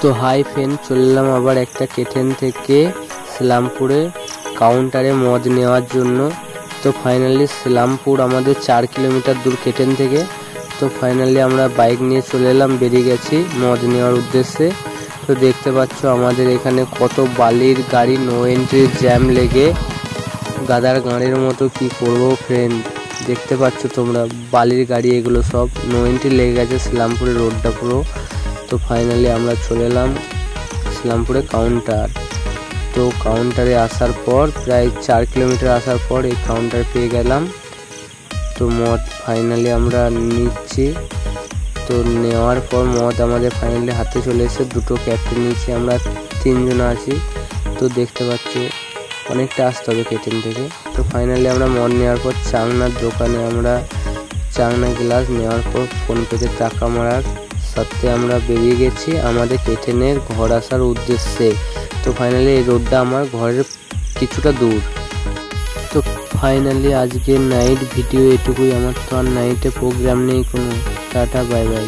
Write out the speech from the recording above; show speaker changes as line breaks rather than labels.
তো hi friend, চললাম আবার একটা কেটেন থেকে ইসলামপুরে কাউন্টারে মদ নেওয়ার জন্য। তো ফাইনালি ইসলামপুর আমাদের 4 কিলোমিটার দূর কেটেন থেকে। তো ফাইনালি আমরা বাইক নিয়ে চলে এলাম, বেরিয়ে গেছি মদ নেওয়ার উদ্দেশ্যে। তো দেখতে পাচ্ছ আমাদের এখানে কত বালির গাড়ি, নো এন্ট্রি জ্যাম লেগে গাদার গাঁড়ের মতো। কি করবো ফ্রেন্ড, দেখতে পাচ্ছ তোমরা বালির গাড়ি, এগুলো সব নো এন্ট্রি লেগে গেছে ইসলামপুরের রোডটা পুরো। তো ফাইনালি আমরা চলে এলাম ইসলামপুরে কাউন্টার। তো কাউন্টারে আসার পর প্রায় 4 কিলোমিটার আসার পর এই কাউন্টার পেয়ে গেলাম। তো মদ ফাইনালি আমরা নিচ্ছি। তো নেওয়ার পর মদ আমাদের ফাইনালি হাতে চলে এসে, দুটো ক্যাপ্টেন নিয়েছি, আমরা 3 জন আছি। তো দেখতে পাচ্ছ অনেকটা আসতে হবে কেটেন থেকে। তো ফাইনালি আমরা মদ নেওয়ার পর চাংনার দোকানে আমরা চাংনা গ্লাস নেওয়ার পর ফোনপেতে টাকা মারার সাথে আমরা বেরিয়ে গেছি আমাদের কেটেনের ঘর আসার উদ্দেশ্যে। তো ফাইনালি এই রোডটা আমার ঘরের কিছুটা দূর। তো ফাইনালি আজকে নাইট ভিডিও এটুকুই। আমার তো আর নাইটে প্রোগ্রাম নেই কোনো। Tata, bye bye.